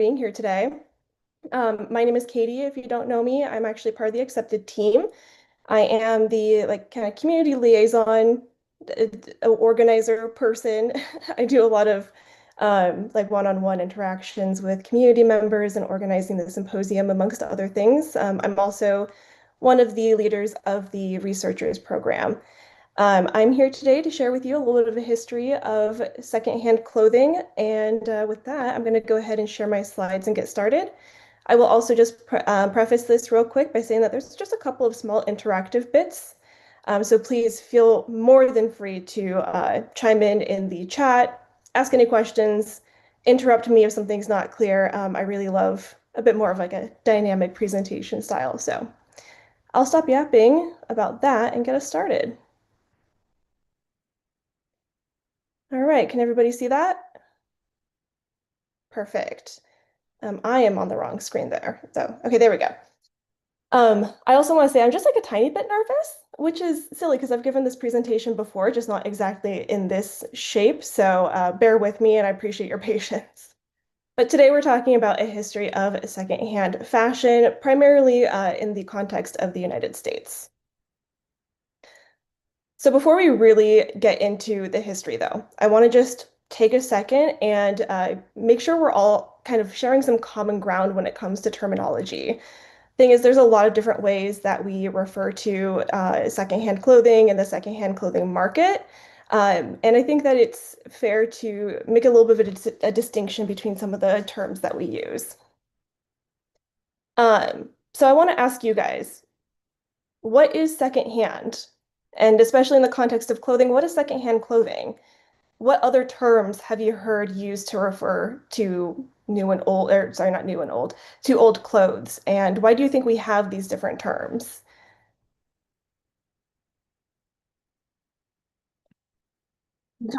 Being here today. My name is Katie. If you don't know me, I'm actually part of the accepted team. I am the kind of community liaison, organizer person. I do a lot of one-on-one interactions with community members and organizing the symposium, amongst other things. I'm also one of the leaders of the researchers program. I'm here today to share with you a little bit of a history of secondhand clothing. And with that, I'm going to go ahead and share my slides and get started. I will also just preface this real quick by saying that there's just a couple of small interactive bits. So please feel more than free to chime in the chat, ask any questions, interrupt me if something's not clear. I really love a bit more of like a dynamic presentation style. So I'll stop yapping about that and get us started. All right, can everybody see that? Perfect. I am on the wrong screen there. So, okay, there we go. I also want to say I'm just like a tiny bit nervous, which is silly because I've given this presentation before, just not exactly in this shape. So bear with me and I appreciate your patience. But today we're talking about a history of secondhand fashion, primarily in the context of the United States. So before we really get into the history, though, I want to just take a second and make sure we're all kind of sharing some common ground when it comes to terminology. Thing is, there's a lot of different ways that we refer to secondhand clothing and the secondhand clothing market. And I think that it's fair to make a little bit of a distinction between some of the terms that we use. So I want to ask you guys, what is secondhand? And especially in the context of clothing, what is secondhand clothing? What other terms have you heard used to refer to new and old, or sorry, not new and old, to old clothes? And why do you think we have these different terms?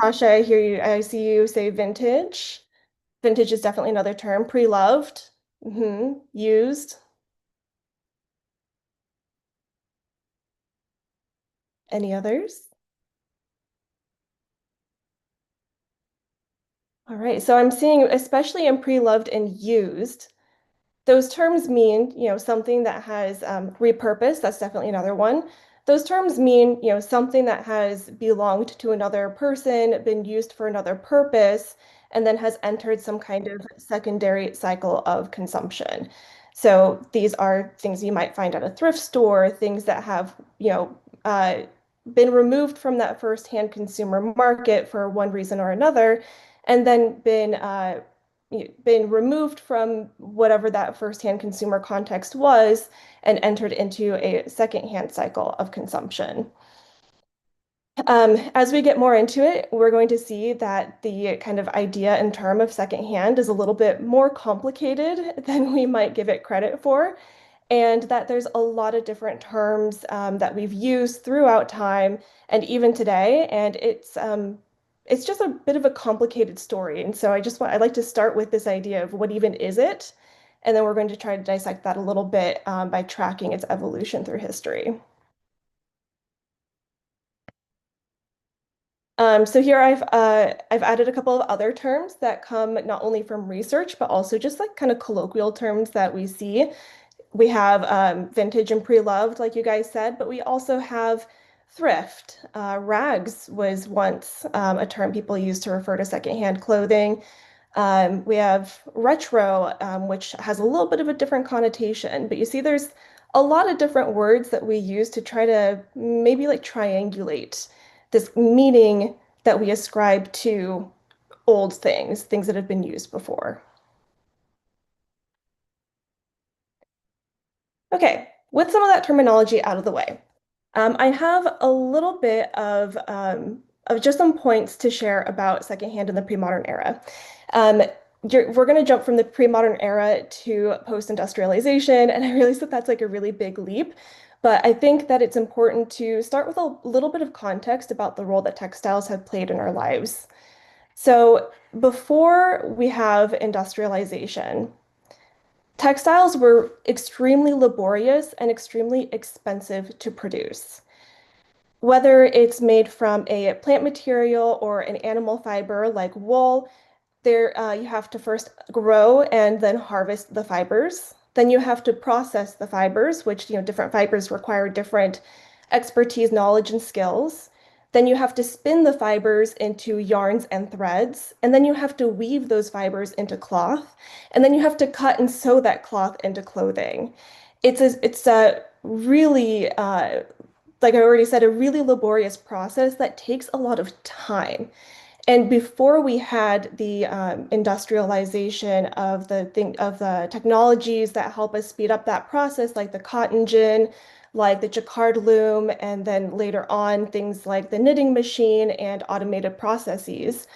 Tasha, I hear you. I see you say vintage. Vintage is definitely another term. Pre-loved, used. Any others? All right. So I'm seeing, especially in pre-loved and used, those terms mean, something that has repurposed. That's definitely another one. Those terms mean, something that has belonged to another person, been used for another purpose, and then has entered some kind of secondary cycle of consumption. So these are things you might find at a thrift store, things that have, been removed from that firsthand consumer market for one reason or another, and then been removed from whatever that firsthand consumer context was and entered into a secondhand cycle of consumption. As we get more into it, we're going to see that the kind of idea and term of secondhand is a little bit more complicated than we might give it credit for, and that there's a lot of different terms that we've used throughout time and even today, and it's just a bit of a complicated story. And so I'd like to start with this idea of what even is it, and then we're going to try to dissect that a little bit by tracking its evolution through history. So here I've added a couple of other terms that come not only from research, but also just like kind of colloquial terms that we see. We have vintage and pre-loved, like you guys said, but we also have thrift. Rags was once a term people used to refer to secondhand clothing. We have retro, which has a little bit of a different connotation, but you see there's a lot of different words that we use to try to maybe like triangulate this meaning that we ascribe to old things, things that have been used before. Okay, with some of that terminology out of the way, I have a little bit of just some points to share about secondhand in the pre-modern era. Um, we're going to jump from the pre-modern era to post-industrialization, and I realize that that's like a really big leap, but I think that it's important to start with a little bit of context about the role that textiles have played in our lives. So before we have industrialization, textiles were extremely laborious and extremely expensive to produce. Whether it's made from a plant material or an animal fiber like wool, You have to first grow and then harvest the fibers. Then you have to process the fibers, which, different fibers require different expertise, knowledge, and skills. Then you have to spin the fibers into yarns and threads. And then you have to weave those fibers into cloth. And then you have to cut and sew that cloth into clothing. It's a really, like I already said, a really laborious process that takes a lot of time. And before we had the industrialization of the technologies that help us speed up that process, like the cotton gin, like the jacquard loom, and then later on things like the knitting machine and automated processes,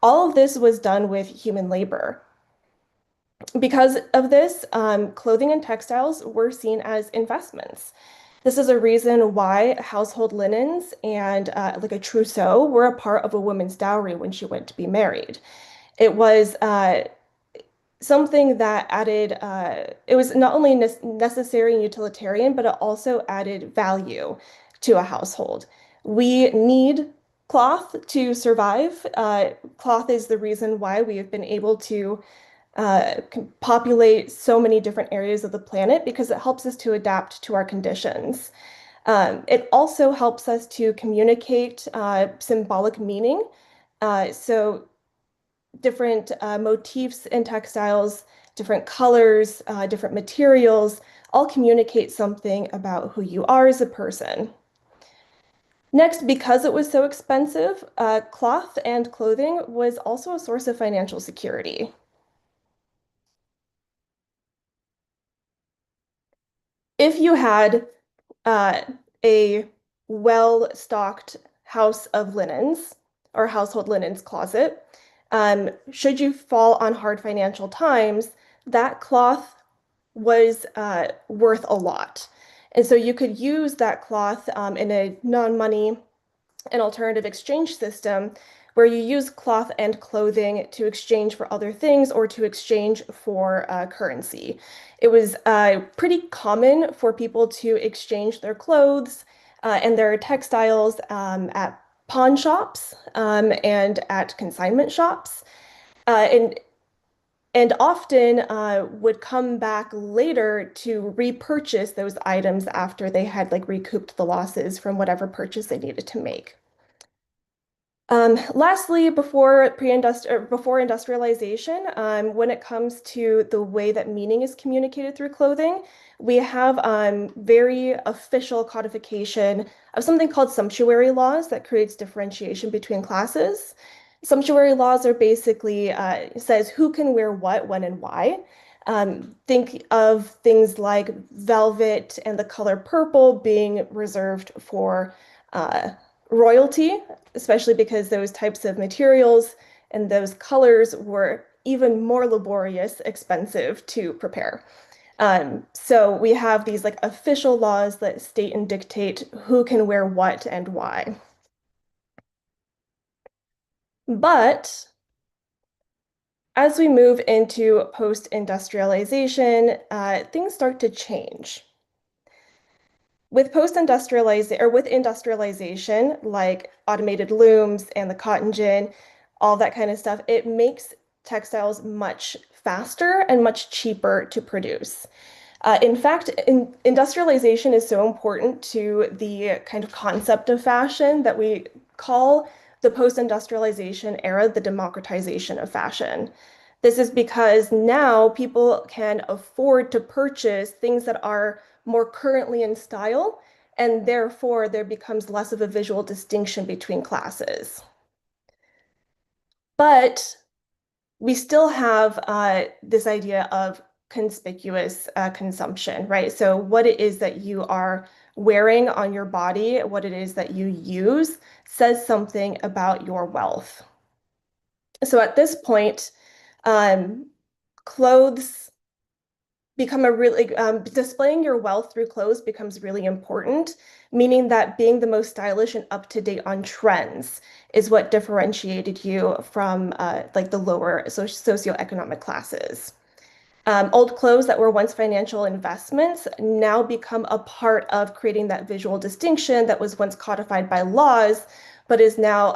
all of this was done with human labor. Because of this, clothing and textiles were seen as investments. This is a reason why household linens and like a trousseau were a part of a woman's dowry when she went to be married. It was something that added, it was not only necessary and utilitarian, but it also added value to a household. We need cloth to survive. Cloth is the reason why we have been able to populate so many different areas of the planet because it helps us to adapt to our conditions. It also helps us to communicate symbolic meaning. So different motifs in textiles, different colors, different materials, all communicate something about who you are as a person. Next, because it was so expensive, cloth and clothing was also a source of financial security. If you had uh, a well-stocked house of linens or household linens closet, should you fall on hard financial times, that cloth was worth a lot. And so you could use that cloth in a non-money an alternative exchange system where you use cloth and clothing to exchange for other things or to exchange for currency. It was pretty common for people to exchange their clothes and their textiles at pawn shops and at consignment shops. Uh, and and often would come back later to repurchase those items after they had like recouped the losses from whatever purchase they needed to make. Lastly, before industrialization, when it comes to the way that meaning is communicated through clothing, we have very official codification of something called sumptuary laws that creates differentiation between classes. Sumptuary laws are basically says who can wear what, when, and why. Think of things like velvet and the color purple being reserved for uh, royalty, especially because those types of materials and those colors were even more laborious, expensive to prepare. So we have these like official laws that state and dictate who can wear what and why. But as we move into post-industrialization, things start to change. With industrialization, like automated looms and the cotton gin, all that kind of stuff, it makes textiles much faster and much cheaper to produce. In fact, industrialization is so important to the kind of concept of fashion that we call the post-industrialization era the democratization of fashion. This is because now people can afford to purchase things that are more currently in style, and therefore there becomes less of a visual distinction between classes. But we still have this idea of conspicuous consumption, right? So what it is that you are wearing on your body, what it is that you use, says something about your wealth. So at this point, um, clothes become a really displaying your wealth through clothes becomes really important, meaning that being the most stylish and up to date on trends is what differentiated you from like the lower socioeconomic classes. Old clothes that were once financial investments now become a part of creating that visual distinction that was once codified by laws, but is now,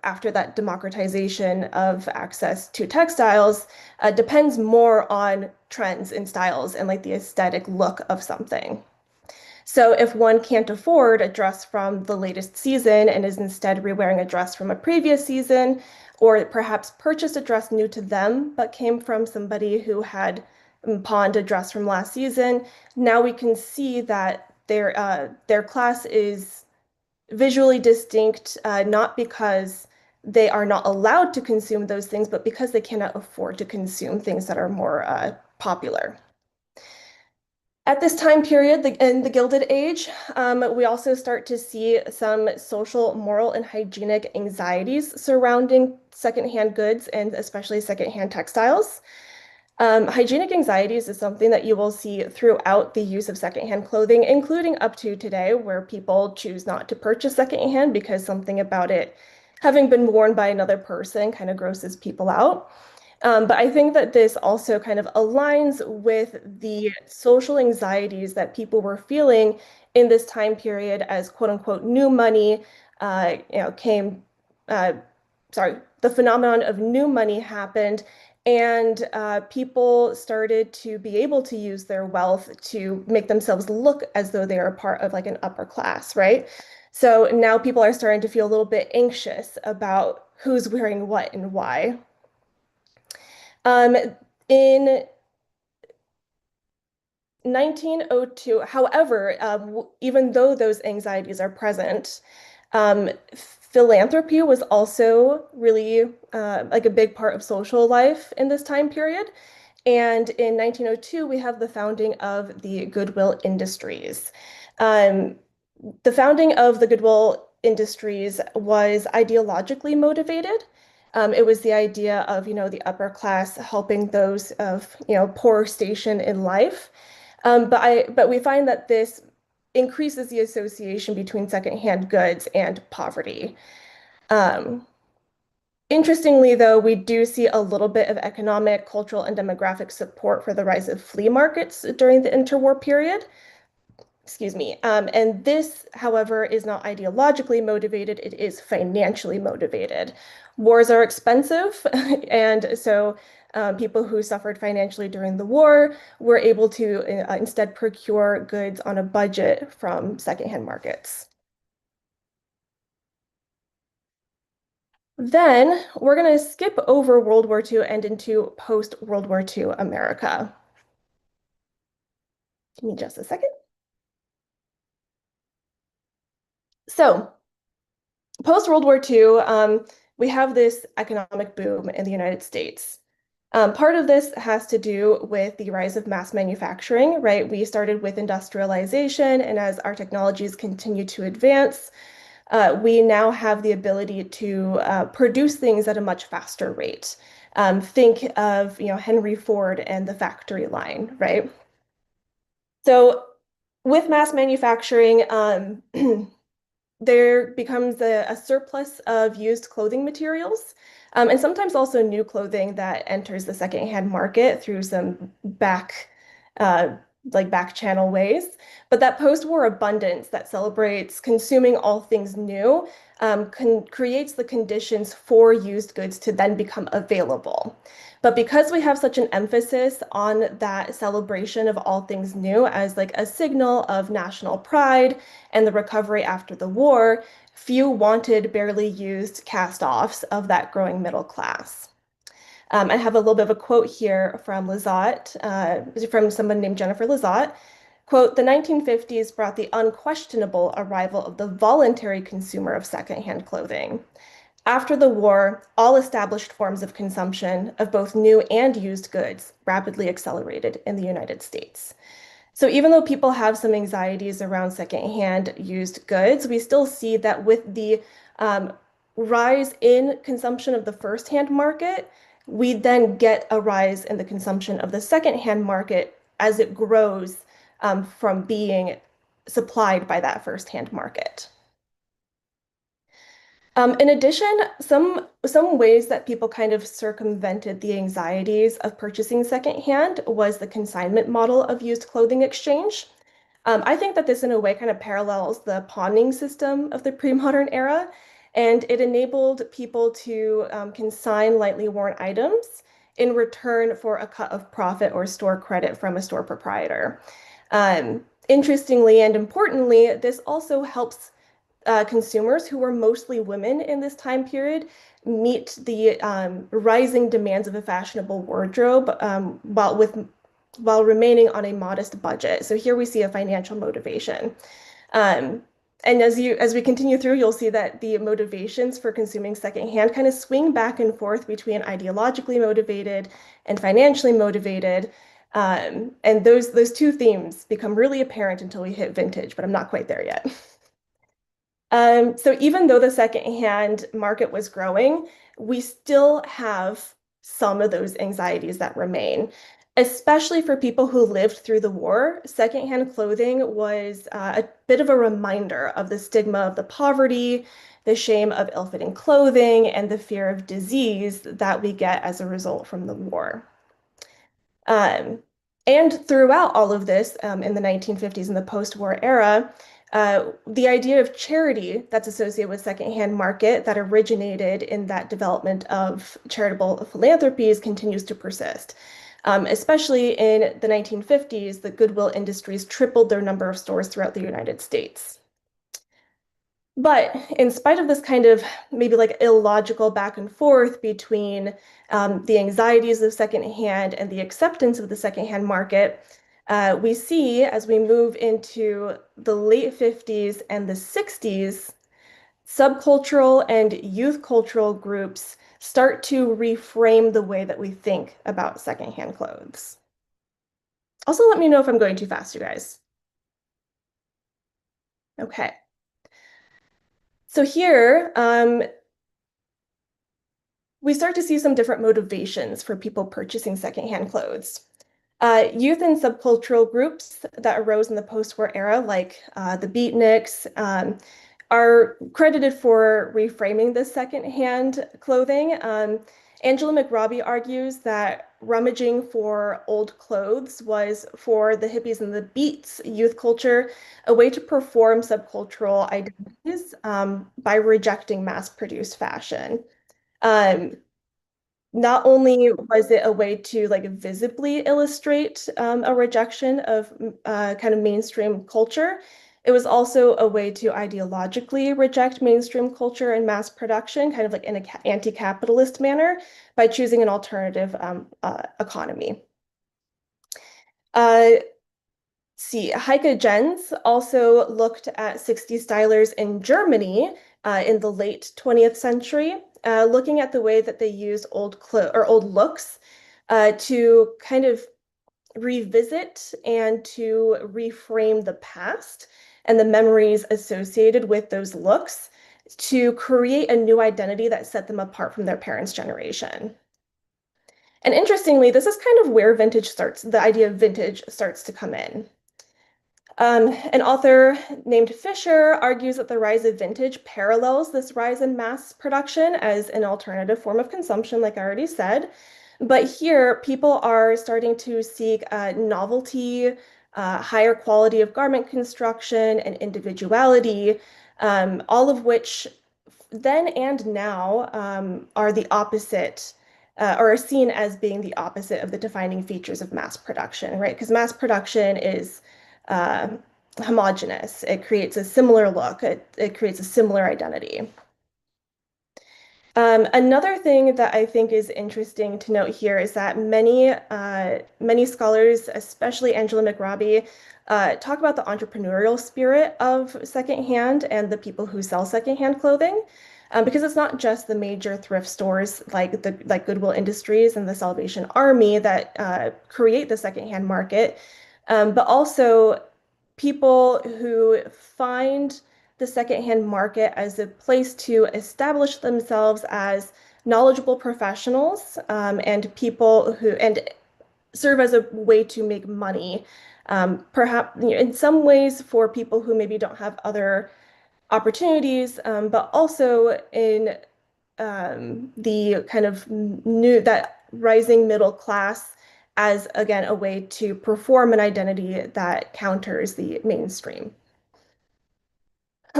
after that democratization of access to textiles, depends more on trends and styles and like the aesthetic look of something. So if one can't afford a dress from the latest season and is instead rewearing a dress from a previous season, or perhaps purchased a dress new to them but came from somebody who had pawned a dress from last season, now we can see that their class is visually distinct, not because they are not allowed to consume those things, but because they cannot afford to consume things that are more popular. At this time period, in the Gilded Age, we also start to see some social, moral, and hygienic anxieties surrounding secondhand goods and especially secondhand textiles. Hygienic anxieties is something that you will see throughout the use of secondhand clothing, including up to today, where people choose not to purchase secondhand because something about it having been worn by another person kind of grosses people out. But I think that this also kind of aligns with the social anxieties that people were feeling in this time period as quote unquote new money, came, uh, sorry, the phenomenon of new money happened, and people started to be able to use their wealth to make themselves look as though they are a part of like an upper class, right? So now people are starting to feel a little bit anxious about who's wearing what and why. Um, in 1902, however, even though those anxieties are present, philanthropy was also really like a big part of social life in this time period. And in 1902, we have the founding of the Goodwill Industries. Um, the founding of the Goodwill Industries was ideologically motivated. It was the idea of, the upper class helping those of, poor station in life. But we find that this increases the association between secondhand goods and poverty. Um, Interestingly, though, we do see a little bit of economic, cultural, and demographic support for the rise of flea markets during the interwar period. Excuse me. And this, however, is not ideologically motivated, it is financially motivated. Wars are expensive, and so people who suffered financially during the war were able to instead procure goods on a budget from secondhand markets. Then we're going to skip over World War II and into post-World War II America. Give me just a second. So, post-World War II, we have this economic boom in the United States. Part of this has to do with the rise of mass manufacturing, right? We started with industrialization, and as our technologies continue to advance, we now have the ability to produce things at a much faster rate. Think of, Henry Ford and the factory line, right? So with mass manufacturing, there becomes a surplus of used clothing materials, and sometimes also new clothing that enters the secondhand market through some uh, back channel ways. But that post-war abundance that celebrates consuming all things new creates the conditions for used goods to then become available. But because we have such an emphasis on that celebration of all things new as like a signal of national pride and the recovery after the war, few wanted barely used cast-offs of that growing middle class. I have a little bit of a quote here from Lizotte, from someone named Jennifer Lizotte. Quote, the 1950s brought the unquestionable arrival of the voluntary consumer of secondhand clothing. After the war, all established forms of consumption of both new and used goods rapidly accelerated in the United States. So even though people have some anxieties around secondhand used goods, we still see that with the rise in consumption of the first-hand market, we then get a rise in the consumption of the second-hand market as it grows from being supplied by that first-hand market. In addition, some ways that people kind of circumvented the anxieties of purchasing secondhand was the consignment model of used clothing exchange. I think that this, in a way, kind of parallels the pawning system of the pre-modern era. and it enabled people to consign lightly worn items in return for a cut of profit or store credit from a store proprietor. Interestingly and importantly, this also helps consumers who were mostly women in this time period meet the rising demands of a fashionable wardrobe while remaining on a modest budget. So here we see a financial motivation. Um, and as we continue through, you'll see that the motivations for consuming secondhand kind of swing back and forth between ideologically motivated and financially motivated. And those two themes become really apparent until we hit vintage, but I'm not quite there yet. So even though the secondhand market was growing, we still have some of those anxieties that remain. Especially for people who lived through the war, secondhand clothing was a bit of a reminder of the stigma of the poverty, the shame of ill-fitting clothing, and the fear of disease that we get as a result from the war. Um, and throughout all of this, in the 1950s and the post-war era, the idea of charity that's associated with secondhand market that originated in that development of charitable philanthropies continues to persist. Especially in the 1950s, the Goodwill Industries tripled their number of stores throughout the United States. But in spite of this kind of maybe like illogical back and forth between the anxieties of secondhand and the acceptance of the secondhand market, we see as we move into the late 50s and the 60s, subcultural and youth cultural groups start to reframe the way that we think about secondhand clothes. Also, let me know if I'm going too fast, you guys. Okay. So here, we start to see some different motivations for people purchasing secondhand clothes. Youth and subcultural groups that arose in the post-war era, like the beatniks, are credited for reframing this secondhand clothing. Angela McRobbie argues that rummaging for old clothes was for the hippies and the beats youth culture a way to perform subcultural identities by rejecting mass-produced fashion. Um, Not only was it a way to like visibly illustrate a rejection of kind of mainstream culture, it was also a way to ideologically reject mainstream culture and mass production, kind of like in an anti-capitalist manner, by choosing an alternative economy. Uh, see, Heike Jens also looked at 60s stylers in Germany in the late 20th century, looking at the way that they used old clothes or old looks to kind of revisit and to reframe the past and the memories associated with those looks to create a new identity that set them apart from their parents' generation. And interestingly, this is kind of where vintage starts, the idea of vintage starts to come in. An author named Fisher argues that the rise of vintage parallels this rise in mass production as an alternative form of consumption, like I already said. But here, people are starting to seek novelty, higher quality of garment construction, and individuality, all of which then and now are the opposite or are seen as being the opposite of the defining features of mass production, right? Because mass production is uh, homogenous. It creates a similar look. It creates a similar identity. Another thing that I think is interesting to note here is that many scholars, especially Angela McRobbie, talk about the entrepreneurial spirit of secondhand and the people who sell secondhand clothing, because it's not just the major thrift stores like Goodwill Industries and the Salvation Army that create the secondhand market, but also people who find the secondhand market as a place to establish themselves as knowledgeable professionals and people who and serve as a way to make money. Perhaps in some ways for people who maybe don't have other opportunities, but also in the kind of new that rising middle class as again a way to perform an identity that counters the mainstream.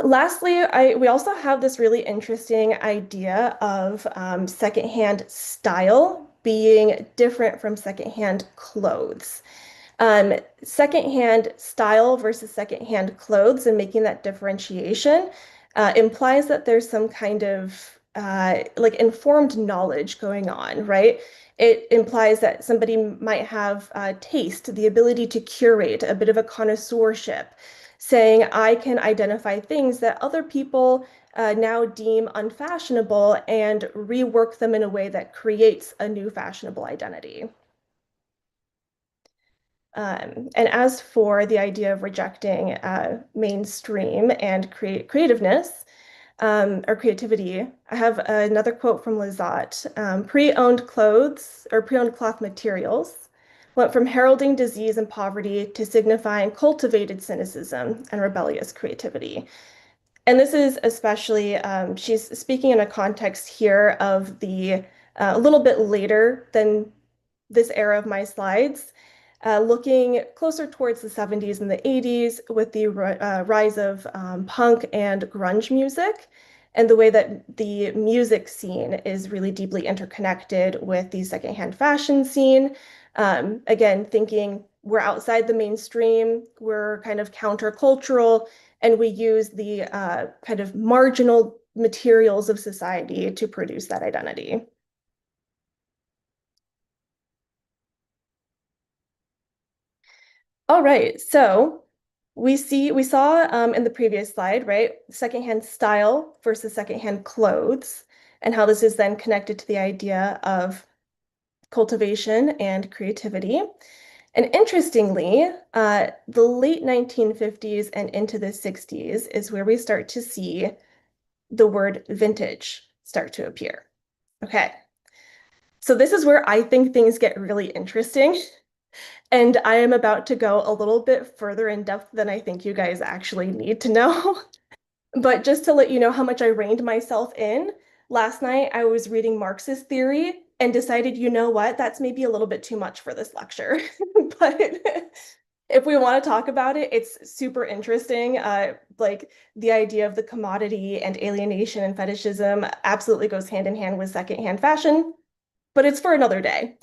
Lastly, we also have this really interesting idea of secondhand style being different from secondhand clothes. Secondhand style versus secondhand clothes and making that differentiation implies that there's some kind of like informed knowledge going on, right? It implies that somebody might have taste, the ability to curate, a bit of a connoisseurship, saying, I can identify things that other people now deem unfashionable and rework them in a way that creates a new fashionable identity. And as for the idea of rejecting mainstream and creativeness or creativity, I have another quote from Lizotte. Pre-owned clothes or pre-owned cloth materials went from heralding disease and poverty to signifying cultivated cynicism and rebellious creativity. And this is especially, she's speaking in a context here of the a little bit later than this era of my slides, looking closer towards the 70s and the 80s with the rise of punk and grunge music and the way that the music scene is really deeply interconnected with the secondhand fashion scene. Again, thinking we're outside the mainstream, we're kind of countercultural, and we use the kind of marginal materials of society to produce that identity. All right, so we saw in the previous slide, right, secondhand style versus secondhand clothes, and how this is then connected to the idea of cultivation and creativity. And interestingly, the late 1950s and into the 60s is where we start to see the word vintage start to appear. Okay, so this is where I think things get really interesting. And I am about to go a little bit further in depth than I think you guys actually need to know. But just to let you know how much I reined myself in, last night I was reading Marxist theory and decided, you know what, that's maybe a little bit too much for this lecture. But if we want to talk about it, it's super interesting. Like the idea of the commodity and alienation and fetishism absolutely goes hand in hand with secondhand fashion, but it's for another day.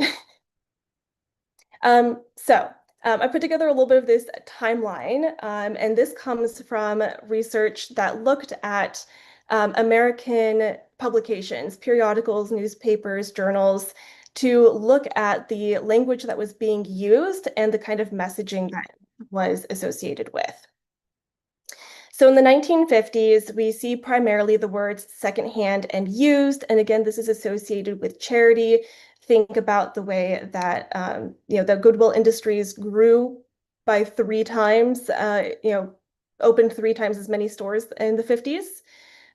I put together a little bit of this timeline, and this comes from research that looked at American publications, periodicals, newspapers, journals, to look at the language that was being used and the kind of messaging that was associated with. So in the 1950s, we see primarily the words secondhand and used. And again, this is associated with charity. Think about the way that the Goodwill Industries grew by 3 times, opened 3 times as many stores in the 50s.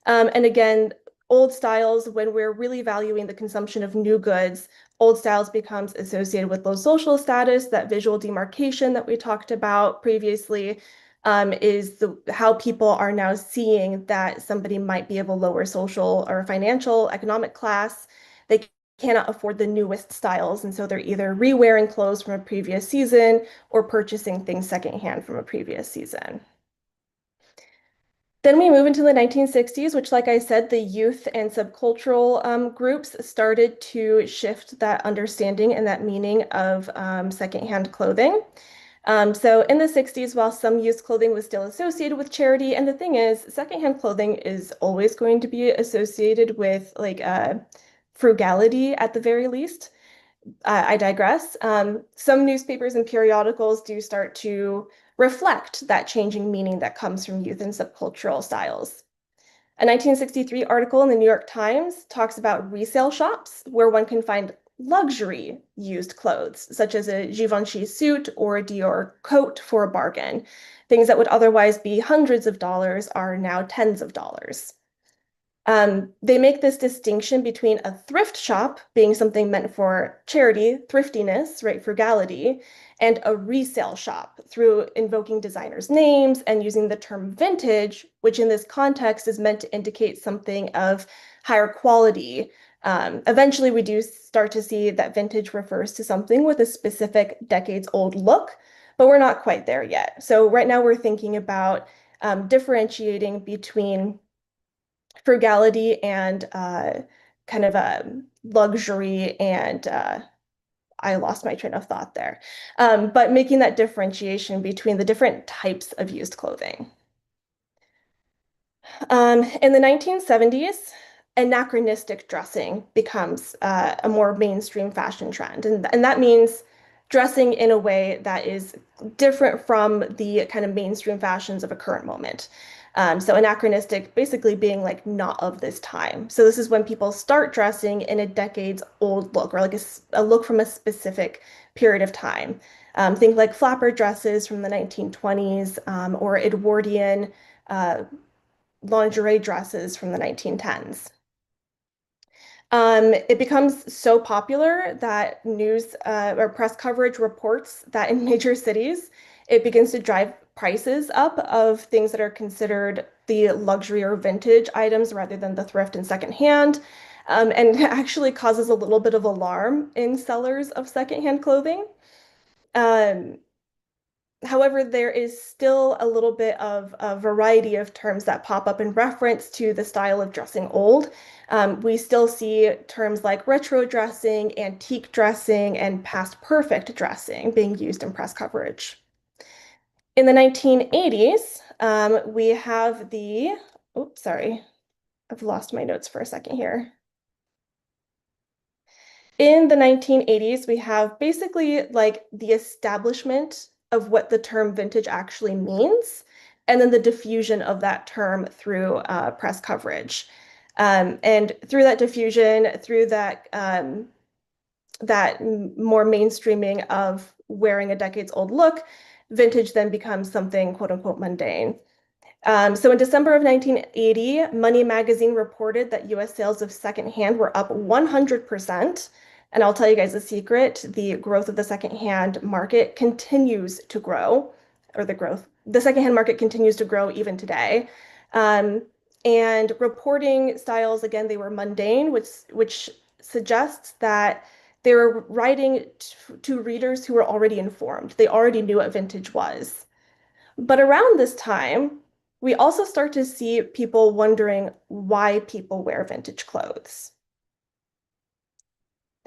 And again, old styles, when we're really valuing the consumption of new goods, old styles becomes associated with low social status, that visual demarcation that we talked about previously, is how people are now seeing that somebody might be of a lower social or financial economic class. They cannot afford the newest styles, and so they're either re-wearing clothes from a previous season or purchasing things secondhand from a previous season. Then we move into the 1960s, which, like I said, the youth and subcultural groups started to shift that understanding and that meaning of secondhand clothing. So in the 60s, while some youth clothing was still associated with charity, and the thing is, secondhand clothing is always going to be associated with like frugality at the very least. I digress. Some newspapers and periodicals do start to reflect that changing meaning that comes from youth and subcultural styles. A 1963 article in the New York Times talks about resale shops where one can find luxury used clothes, such as a Givenchy suit or a Dior coat for a bargain. Things that would otherwise be hundreds of dollars are now tens of dollars. They make this distinction between a thrift shop being something meant for charity, thriftiness, right, frugality, and a resale shop through invoking designers' names and using the term vintage, which in this context is meant to indicate something of higher quality. Eventually, we do start to see that vintage refers to something with a specific decades old look, but we're not quite there yet. So right now we're thinking about differentiating between frugality and kind of luxury and I lost my train of thought there. But making that differentiation between the different types of used clothing. In the 1970s, anachronistic dressing becomes a more mainstream fashion trend. And that means dressing in a way that is different from the kind of mainstream fashions of a current moment. So anachronistic basically being like not of this time. So this is when people start dressing in a decades old look or like a look from a specific period of time. Think like flapper dresses from the 1920s or Edwardian lingerie dresses from the 1910s. It becomes so popular that news or press coverage reports that in major cities, it begins to drive prices up of things that are considered the luxury or vintage items rather than the thrift and secondhand, and actually causes a little bit of alarm in sellers of secondhand clothing. Um, However, there is still a little bit of a variety of terms that pop up in reference to the style of dressing old. We still see terms like retro dressing, antique dressing, and past perfect dressing being used in press coverage. In the 1980s, we have the, oops, sorry, I've lost my notes for a second here. In the 1980s, we have basically like the establishment of what the term vintage actually means, and then the diffusion of that term through press coverage. And through that diffusion, through that more mainstreaming of wearing a decades old look, vintage then becomes something quote unquote mundane. So in December of 1980, Money Magazine reported that US sales of secondhand were up 100%. And I'll tell you guys a secret, the growth of the secondhand market continues to grow, or the secondhand market continues to grow even today. Um, and reporting styles, again, they were mundane, which suggests that they were writing to readers who were already informed. They already knew what vintage was. But around this time, we also start to see people wondering why people wear vintage clothes.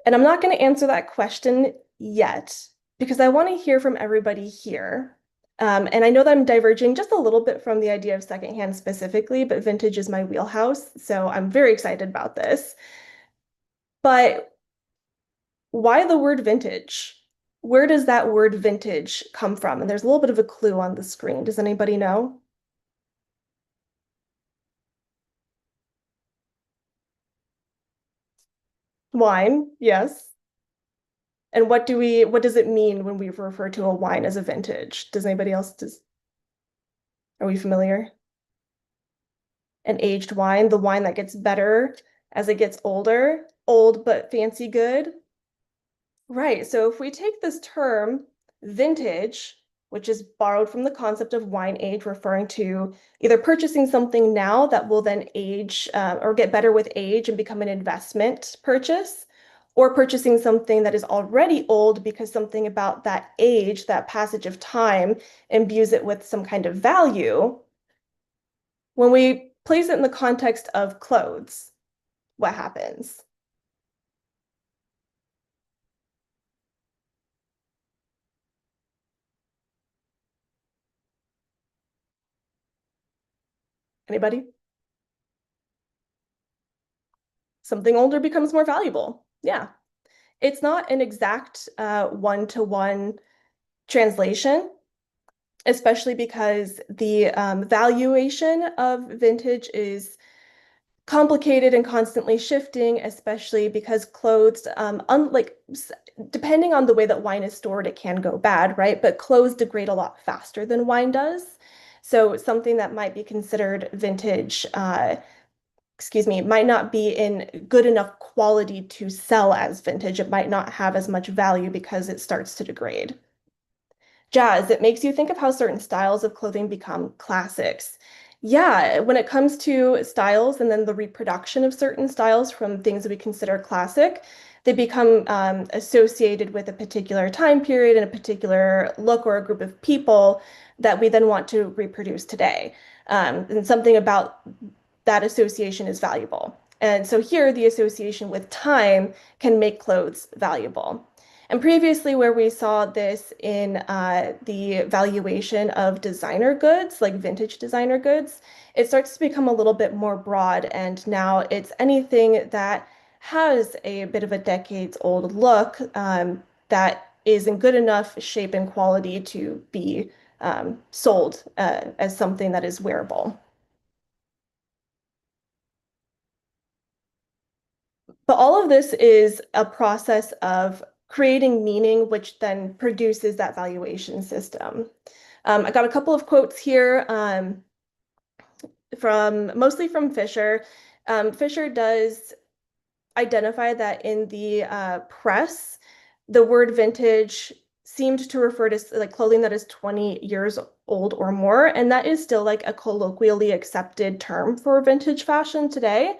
And I'm not going to answer that question yet because I want to hear from everybody here. And I know that I'm diverging just a little bit from the idea of secondhand specifically, but vintage is my wheelhouse. So I'm very excited about this. But why the word vintage? Where does that word vintage come from? And there's a little bit of a clue on the screen. Does anybody know? Wine, yes. And what does it mean when we refer to a wine as a vintage? Does anybody else, are we familiar? An aged wine, the wine that gets better as it gets older, old but fancy good. Right. So if we take this term vintage, which is borrowed from the concept of wine age, referring to either purchasing something now that will then age or get better with age and become an investment purchase, or purchasing something that is already old because something about that age, that passage of time, imbues it with some kind of value. When we place it in the context of clothes, what happens? Anybody? Something older becomes more valuable. Yeah. It's not an exact one-to-one translation, especially because the valuation of vintage is complicated and constantly shifting, especially because clothes, unlike depending on the way that wine is stored, it can go bad, right? But clothes degrade a lot faster than wine does. So something that might be considered vintage excuse me, might not be in good enough quality to sell as vintage. It might not have as much value because it starts to degrade. Jazz, it makes you think of how certain styles of clothing become classics. Yeah, when it comes to styles and then the reproduction of certain styles from things that we consider classic, they become associated with a particular time period and a particular look or a group of people that we then want to reproduce today. And something about that association is valuable. And so here, the association with time can make clothes valuable. And previously, where we saw this in the valuation of designer goods, like vintage designer goods, it starts to become a little bit more broad. And now it's anything that has a bit of a decades old look that is in good enough shape and quality to be sold as something that is wearable. But all of this is a process of creating meaning, which then produces that valuation system. I got a couple of quotes here from mostly from Fisher. Fisher does identify that in the press, the word vintage seemed to refer to like clothing that is 20 years old or more, and that is still like a colloquially accepted term for vintage fashion today.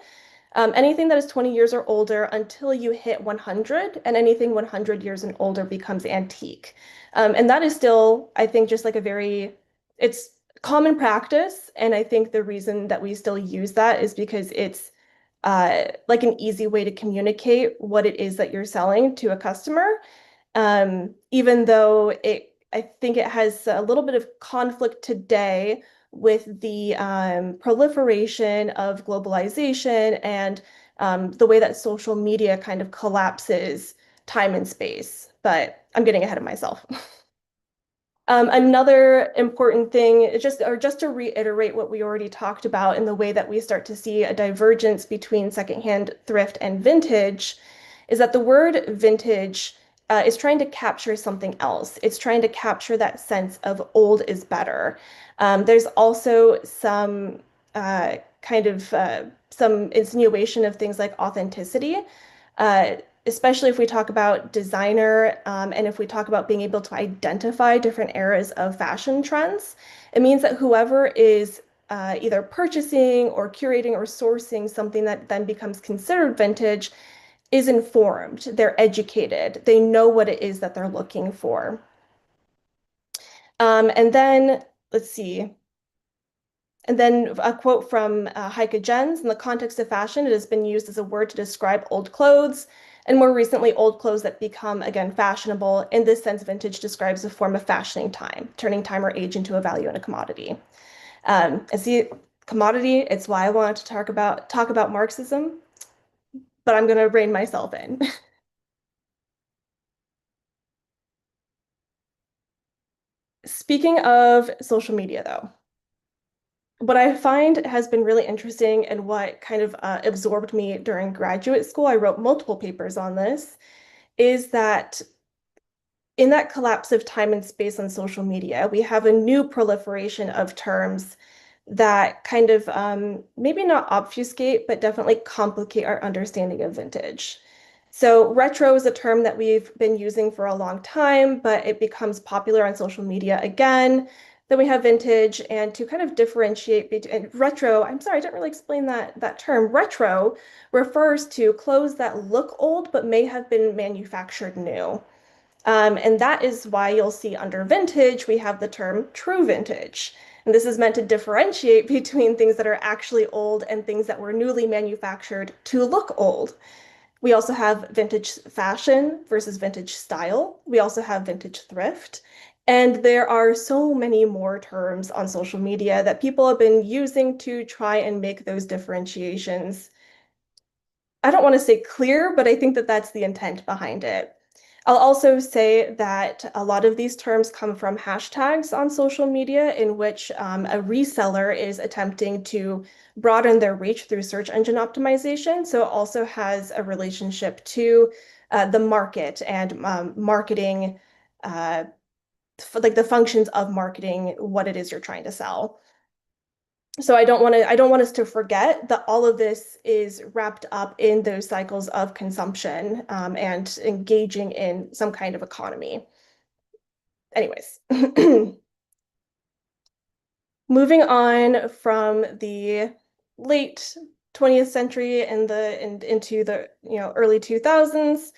Anything that is 20 years or older until you hit 100, and anything 100 years and older becomes antique. And that is still, I think, just like a it's common practice. And I think the reason that we still use that is because it's like an easy way to communicate what it is that you're selling to a customer. Even though I think it has a little bit of conflict today with the proliferation of globalization and the way that social media kind of collapses time and space. But I'm getting ahead of myself. Another important thing, just to reiterate what we already talked about in the way that we start to see a divergence between secondhand, thrift, and vintage, is that the word vintage is trying to capture something else. It's trying to capture that sense of old is better. There's also some some insinuation of things like authenticity. Uh, Especially if we talk about designer and if we talk about being able to identify different eras of fashion trends, it means that whoever is either purchasing or curating or sourcing something that then becomes considered vintage is informed, they're educated, they know what it is that they're looking for. And then, let's see, and then a quote from Heike Jens, in the context of fashion, it has been used as a word to describe old clothes, and more recently, old clothes that become, again, fashionable. In this sense, vintage describes a form of fashioning time, turning time or age into a value and a commodity. And see, commodity, it's why I wanted to talk about Marxism, but I'm going to rein myself in. Speaking of social media, though, what I find has been really interesting and what kind of absorbed me during graduate school, I wrote multiple papers on this, is that in that collapse of time and space on social media, we have a new proliferation of terms that kind of maybe not obfuscate, but definitely complicate our understanding of vintage. So retro is a term that we've been using for a long time, but it becomes popular on social media again. Then we have vintage, and to kind of differentiate between retro, I'm sorry, I didn't really explain that term. Retro refers to clothes that look old but may have been manufactured new. And that is why you'll see under vintage, we have the term true vintage. And this is meant to differentiate between things that are actually old and things that were newly manufactured to look old. We also have vintage fashion versus vintage style. We also have vintage thrift. And there are so many more terms on social media that people have been using to try and make those differentiations. I don't want to say clear, but I think that that's the intent behind it. I'll also say that a lot of these terms come from hashtags on social media in which a reseller is attempting to broaden their reach through search engine optimization. So it also has a relationship to the market and marketing, like the functions of marketing, what it is you're trying to sell. So I don't want us to forget that all of this is wrapped up in those cycles of consumption and engaging in some kind of economy. Anyways, moving on from the late 20th century and into the early 2000s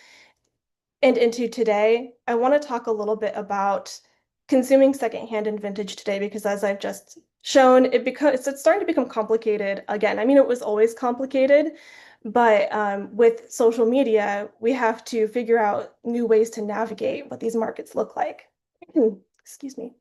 and into today, I want to talk a little bit about consuming secondhand and vintage today because as I've just shown, it's starting to become complicated again. I mean, it was always complicated, but with social media, we have to figure out new ways to navigate what these markets look like. Excuse me.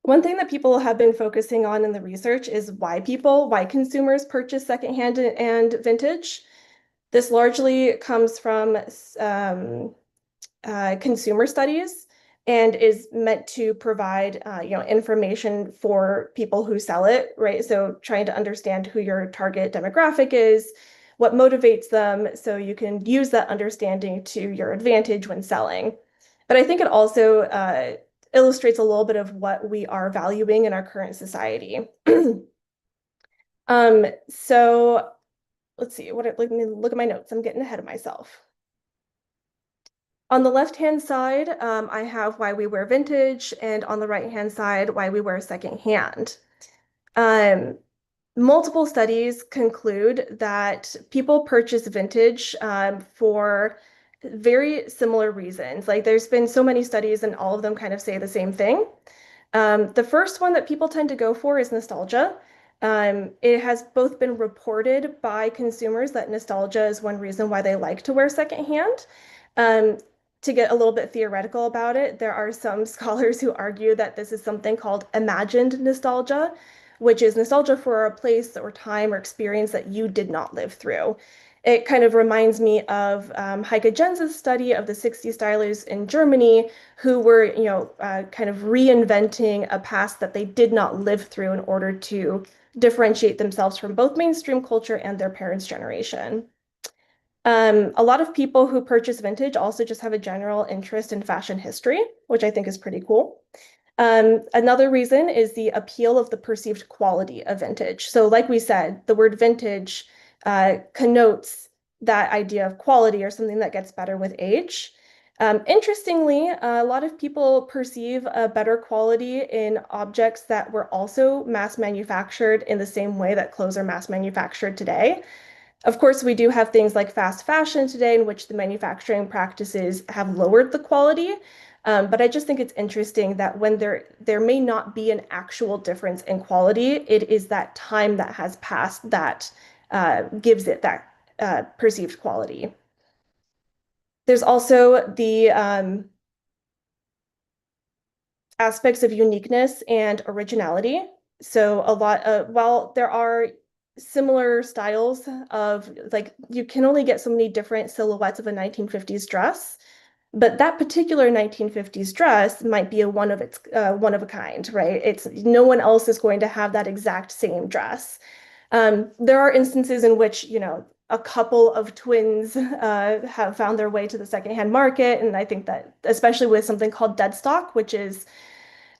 One thing that people have been focusing on in the research is why consumers purchase secondhand and vintage. This largely comes from consumer studies and is meant to provide information for people who sell it, right? So trying to understand who your target demographic is, what motivates them, so you can use that understanding to your advantage when selling. But I think it also illustrates a little bit of what we are valuing in our current society. So let's see, let me look at my notes. I'm getting ahead of myself. On the left-hand side, I have why we wear vintage, and on the right-hand side, why we wear secondhand. Multiple studies conclude that people purchase vintage for very similar reasons. Like there's been so many studies and all of them kind of say the same thing. The first one that people tend to go for is nostalgia. It has both been reported by consumers that nostalgia is one reason why they like to wear secondhand. Um, to get a little bit theoretical about it, there are some scholars who argue that this is something called imagined nostalgia, which is nostalgia for a place or time or experience that you did not live through. It kind of reminds me of Heike Jens's study of the 60s stylers in Germany who were, kind of reinventing a past that they did not live through in order to differentiate themselves from both mainstream culture and their parents' generation. A lot of people who purchase vintage also just have a general interest in fashion history, which I think is pretty cool. Another reason is the appeal of the perceived quality of vintage. So like we said, the word vintage connotes that idea of quality or something that gets better with age. Interestingly, a lot of people perceive a better quality in objects that were also mass manufactured in the same way that clothes are mass manufactured today. Of course, we do have things like fast fashion today in which the manufacturing practices have lowered the quality. But I just think it's interesting that when there may not be an actual difference in quality, it is that time that has passed that gives it that perceived quality. There's also the aspects of uniqueness and originality. So while there are similar styles of like you can only get so many different silhouettes of a 1950s dress, but that particular 1950s dress might be a one of a kind, right? It's no one else is going to have that exact same dress. There are instances in which, a couple of twins have found their way to the secondhand market, and I think that especially with something called dead stock, which is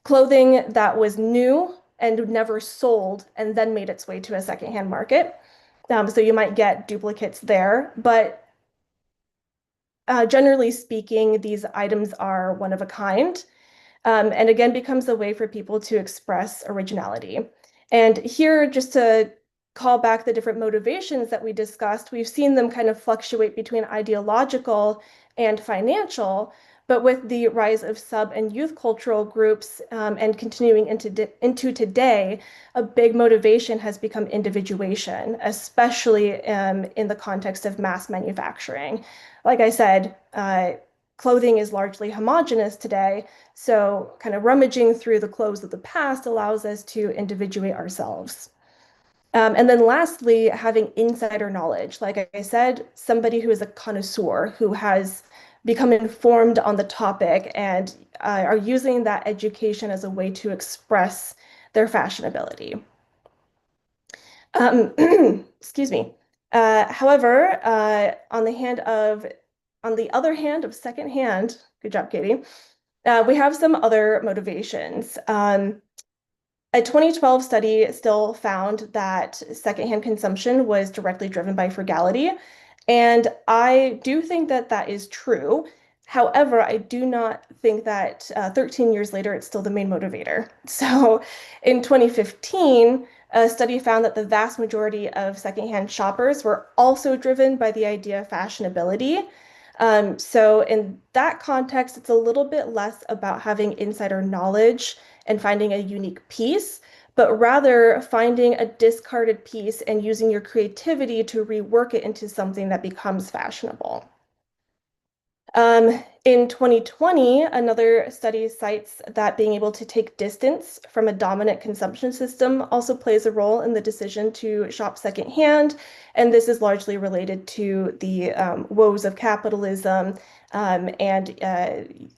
clothing that was new and never sold and then made its way to a secondhand market. So you might get duplicates there, but generally speaking, these items are one of a kind, and again becomes a way for people to express originality. And here, just to call back the different motivations that we discussed, we've seen them kind of fluctuate between ideological and financial, but with the rise of sub and youth cultural groups and continuing into today, a big motivation has become individuation, especially in the context of mass manufacturing. Like I said, clothing is largely homogenous today, so kind of rummaging through the clothes of the past allows us to individuate ourselves. And then lastly, having insider knowledge. Like I said, somebody who is a connoisseur, who has become informed on the topic and are using that education as a way to express their fashionability. Excuse me. However, on the other hand of secondhand, good job, Katie, we have some other motivations. A 2012 study still found that secondhand consumption was directly driven by frugality. And I do think that that is true. However, I do not think that 13 years later, it's still the main motivator. So in 2015, a study found that the vast majority of secondhand shoppers were also driven by the idea of fashionability. So in that context, it's a little bit less about having insider knowledge and finding a unique piece, but rather finding a discarded piece and using your creativity to rework it into something that becomes fashionable. In 2020, another study cites that being able to take distance from a dominant consumption system also plays a role in the decision to shop secondhand. And this is largely related to the woes of capitalism and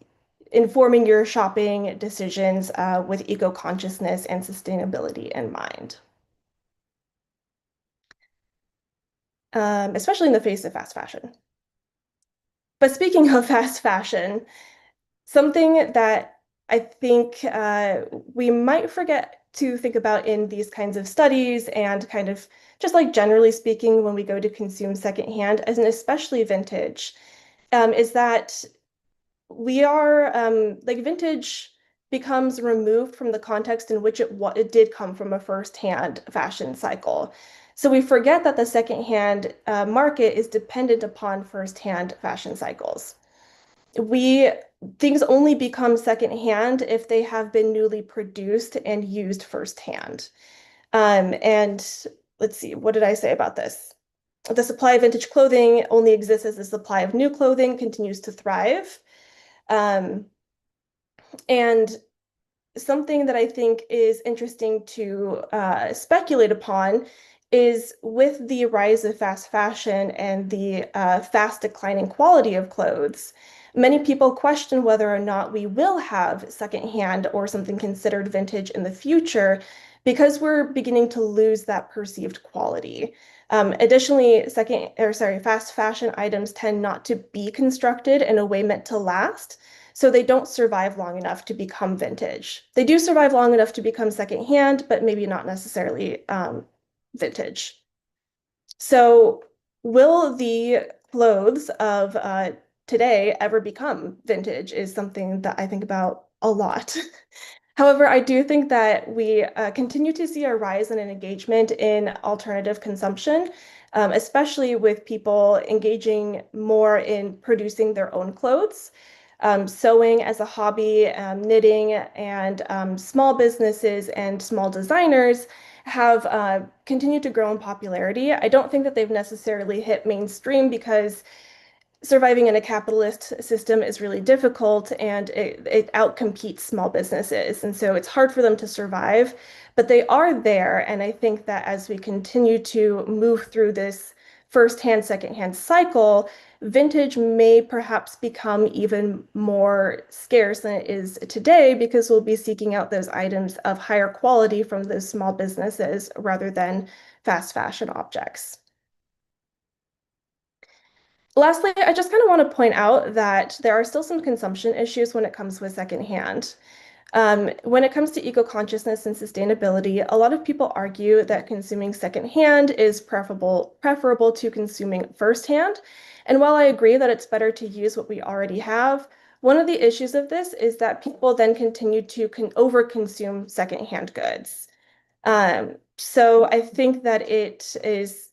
informing your shopping decisions with eco-consciousness and sustainability in mind, especially in the face of fast fashion. But speaking of fast fashion, something that I think we might forget to think about in these kinds of studies and kind of just like generally speaking when we go to consume secondhand, and especially vintage, is that we are like vintage becomes removed from the context in which it did come from a first-hand fashion cycle. So we forget that the secondhand market is dependent upon first-hand fashion cycles. We Things only become secondhand if they have been newly produced and used firsthand. And let's see, what did I say about this? The supply of vintage clothing only exists as the supply of new clothing continues to thrive. Um, and something that I think is interesting to speculate upon is with the rise of fast fashion and the fast declining quality of clothes, many people question whether or not we will have secondhand or something considered vintage in the future because we're beginning to lose that perceived quality. Additionally, fast fashion items tend not to be constructed in a way meant to last. So they don't survive long enough to become vintage. They do survive long enough to become secondhand, but maybe not necessarily vintage. So will the clothes of today ever become vintage is something that I think about a lot. However, I do think that we continue to see a rise in an engagement in alternative consumption, especially with people engaging more in producing their own clothes. Sewing as a hobby, knitting, and small businesses and small designers have continued to grow in popularity. I don't think that they've necessarily hit mainstream because surviving in a capitalist system is really difficult and it outcompetes small businesses. And so it's hard for them to survive, but they are there. And I think that as we continue to move through this first-hand, second-hand cycle, vintage may perhaps become even more scarce than it is today because we'll be seeking out those items of higher quality from those small businesses rather than fast fashion objects. Lastly, I just kind of want to point out that there are still some consumption issues when it comes with secondhand. When it comes to eco-consciousness and sustainability, a lot of people argue that consuming secondhand is preferable to consuming firsthand. And while I agree that it's better to use what we already have, one of the issues of this is that people then continue to overconsume secondhand goods. So I think that it is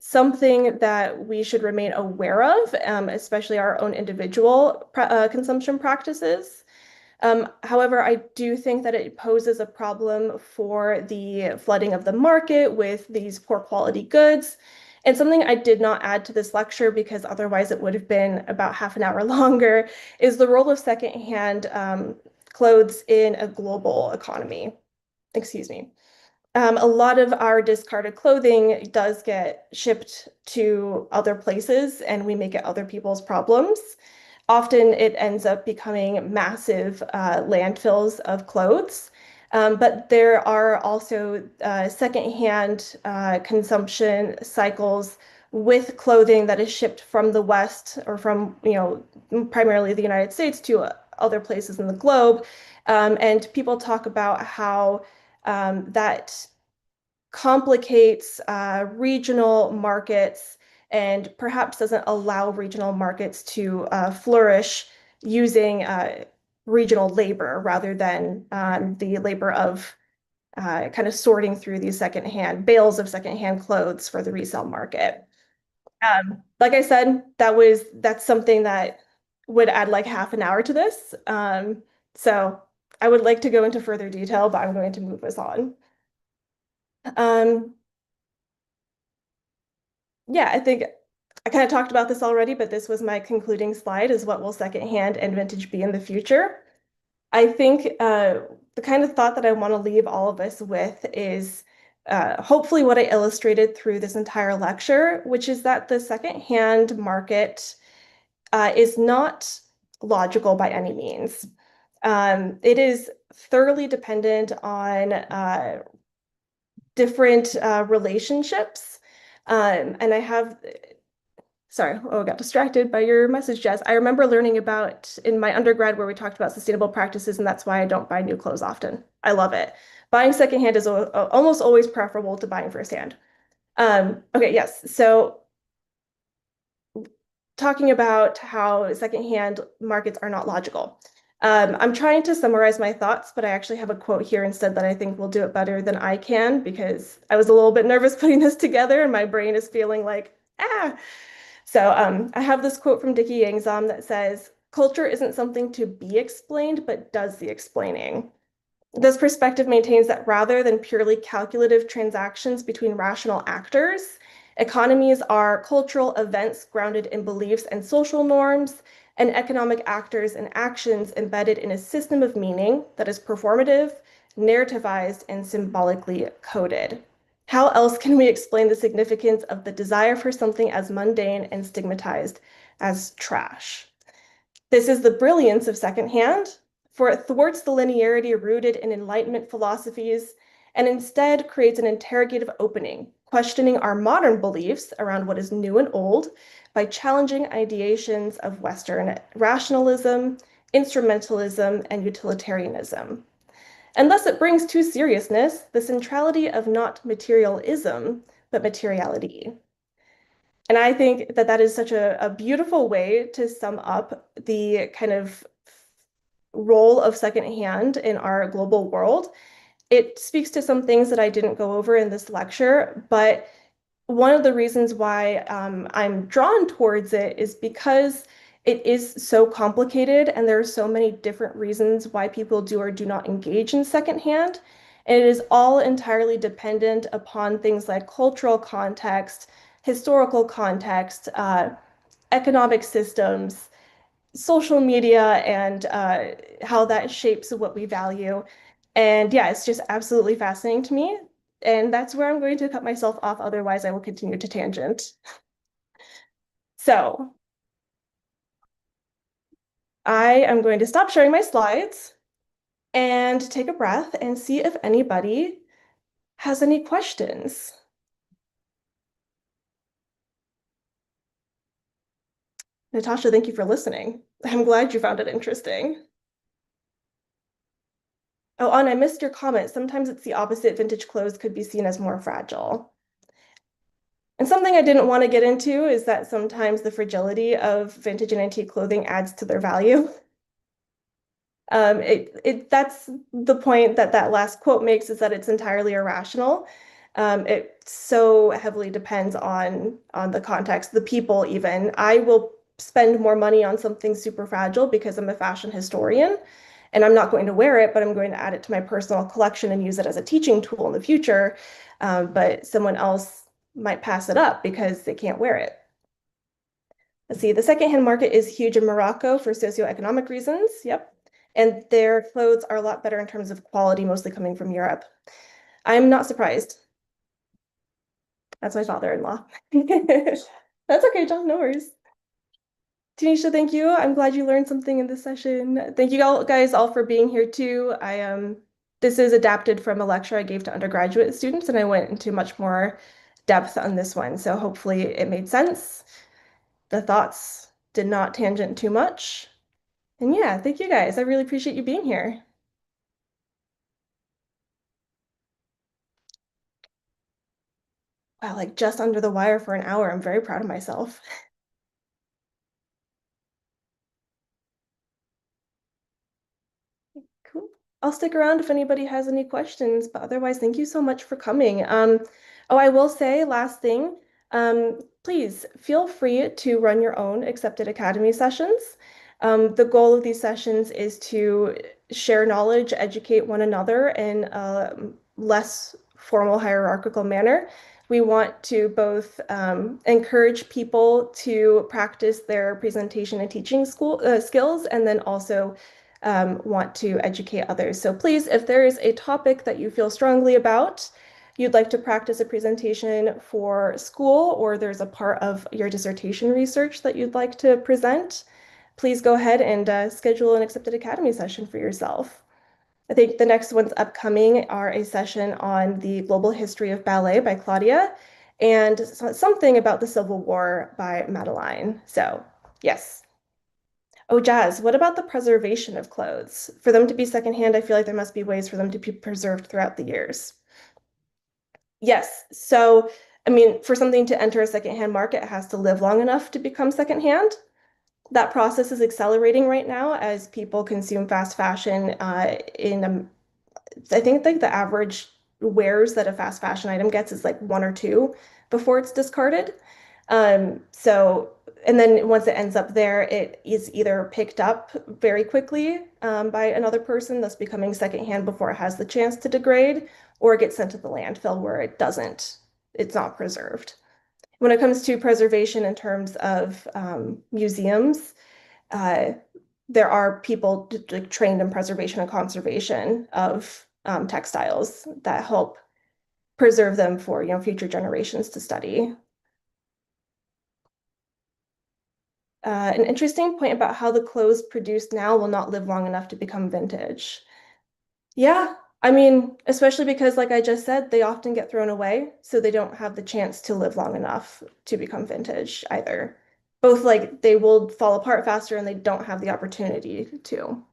something that we should remain aware of, especially our own individual consumption practices. However, I do think that it poses a problem for the flooding of the market with these poor quality goods. And something I did not add to this lecture because otherwise it would have been about half an hour longer is the role of secondhand clothes in a global economy. Excuse me. A lot of our discarded clothing does get shipped to other places and we make it other people's problems. Often it ends up becoming massive landfills of clothes. But there are also secondhand consumption cycles with clothing that is shipped from the West or from, primarily the United States to other places in the globe. And people talk about how that complicates regional markets and perhaps doesn't allow regional markets to flourish using regional labor rather than the labor of kind of sorting through these secondhand bales of secondhand clothes for the resale market. Like I said, that's something that would add like half an hour to this. So I would like to go into further detail, but I'm going to move us on. Um, yeah, I think I kind of talked about this already, but this was my concluding slide is what will secondhand and vintage be in the future? I think the kind of thought that I want to leave all of us with is hopefully what I illustrated through this entire lecture, which is that the secondhand market is not logical by any means. It is thoroughly dependent on different relationships. And I have Sorry, oh, I got distracted by your message, Jess. I remember learning about in my undergrad where we talked about sustainable practices, and that's why I don't buy new clothes often. I love it. Buying secondhand is almost always preferable to buying firsthand. Okay, yes. So talking about how secondhand markets are not logical. I'm trying to summarize my thoughts, but I actually have a quote here instead that I think will do it better than I can because I was a little bit nervous putting this together and my brain is feeling like, ah. So I have this quote from Dickie Yangzom that says, culture isn't something to be explained, but does the explaining. This perspective maintains that rather than purely calculative transactions between rational actors, economies are cultural events grounded in beliefs and social norms, and economic actors and actions embedded in a system of meaning that is performative, narrativized, and symbolically coded. How else can we explain the significance of the desire for something as mundane and stigmatized as trash? This is the brilliance of secondhand, for it thwarts the linearity rooted in Enlightenment philosophies and instead creates an interrogative opening, questioning our modern beliefs around what is new and old by challenging ideations of Western rationalism, instrumentalism, and utilitarianism. And thus it brings to seriousness the centrality of not materialism, but materiality. And I think that that is such a beautiful way to sum up the kind of role of secondhand in our global world. It speaks to some things that I didn't go over in this lecture, but one of the reasons why I'm drawn towards it is because it is so complicated and there are so many different reasons why people do or do not engage in secondhand. And it is all entirely dependent upon things like cultural context, historical context, economic systems, social media, and how that shapes what we value. And yeah, it's just absolutely fascinating to me. And that's where I'm going to cut myself off. Otherwise, I will continue to tangent. So I am going to stop sharing my slides and take a breath and see if anybody has any questions. Natasha, thank you for listening. I'm glad you found it interesting. Oh, and I missed your comment. Sometimes it's the opposite. Vintage clothes could be seen as more fragile. And something I didn't want to get into is that sometimes the fragility of vintage and antique clothing adds to their value. That's the point that that last quote makes is that it's entirely irrational. It so heavily depends on the context, the people even. I will spend more money on something super fragile because I'm a fashion historian and I'm not going to wear it, but I'm going to add it to my personal collection and use it as a teaching tool in the future. But someone else might pass it up because they can't wear it. Let's see, the secondhand market is huge in Morocco for socioeconomic reasons. Yep. And their clothes are a lot better in terms of quality, mostly coming from Europe. I'm not surprised. That's my father-in-law. That's okay, John, no worries. Tanisha, thank you. I'm glad you learned something in this session. Thank you all guys all for being here too. This is adapted from a lecture I gave to undergraduate students, and I went into much more depth on this one. So hopefully it made sense. The thoughts did not tangent too much. And yeah, thank you guys. I really appreciate you being here. Wow, like just under the wire for an hour. I'm very proud of myself. Cool. I'll stick around if anybody has any questions, but otherwise, thank you so much for coming. Oh, I will say, last thing, please feel free to run your own accepted academy sessions. The goal of these sessions is to share knowledge, educate one another in a less formal hierarchical manner. We want to both encourage people to practice their presentation and teaching skills, and then also want to educate others. So please, if there is a topic that you feel strongly about, you'd like to practice a presentation for school, or there's a part of your dissertation research that you'd like to present, please go ahead and schedule an accepted academy session for yourself. I think the next ones upcoming are a session on the global history of ballet by Claudia and something about the Civil War by Madeline. So, yes. Oh, Jazz, what about the preservation of clothes? For them to be secondhand, I feel like there must be ways for them to be preserved throughout the years. Yes. So, I mean, for something to enter a secondhand market, it has to live long enough to become secondhand. That process is accelerating right now as people consume fast fashion I think like the average wears that a fast fashion item gets is like one or two before it's discarded. So, and then once it ends up there, it is either picked up very quickly by another person, thus becoming secondhand before it has the chance to degrade, or it gets sent to the landfill where it's not preserved. When it comes to preservation in terms of museums, uh, there are people trained in preservation and conservation of textiles that help preserve them for, future generations to study. An interesting point about how the clothes produced now will not live long enough to become vintage. Yeah, I mean, especially because, like I just said, they often get thrown away, so they don't have the chance to live long enough to become vintage either. Both like they will fall apart faster and they don't have the opportunity to.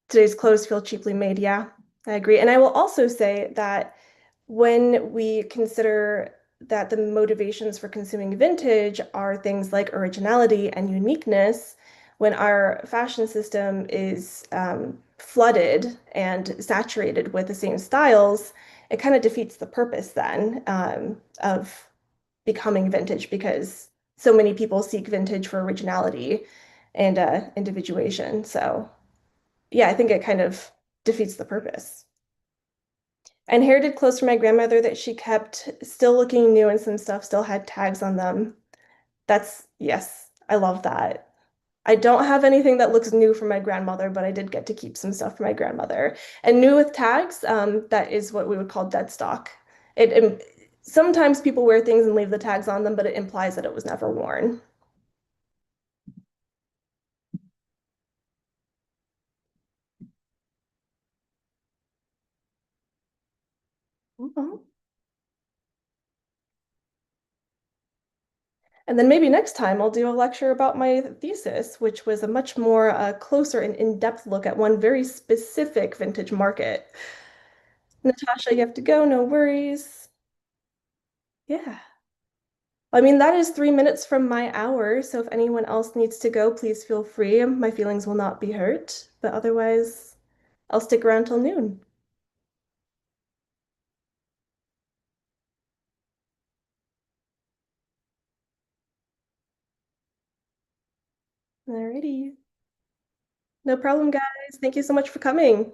Today's clothes feel cheaply made. Yeah, I agree. And I will also say that when we consider that the motivations for consuming vintage are things like originality and uniqueness, when our fashion system is flooded and saturated with the same styles, it kind of defeats the purpose then of becoming vintage because so many people seek vintage for originality and individuation. So yeah, I think it kind of defeats the purpose. I inherited clothes from my grandmother that she kept still looking new and some stuff still had tags on them. Yes, I love that. I don't have anything that looks new from my grandmother, but I did get to keep some stuff from my grandmother. And new with tags, that is what we would call dead stock. Sometimes people wear things and leave the tags on them, but it implies that it was never worn. Mhm. And then maybe next time I'll do a lecture about my thesis, which was a much more closer and in-depth look at one very specific vintage market. Natasha, you have to go, no worries. Yeah. I mean, that is 3 minutes from my hour, so if anyone else needs to go, please feel free. My feelings will not be hurt, but otherwise, I'll stick around till noon. Alrighty. No problem, guys. Thank you so much for coming.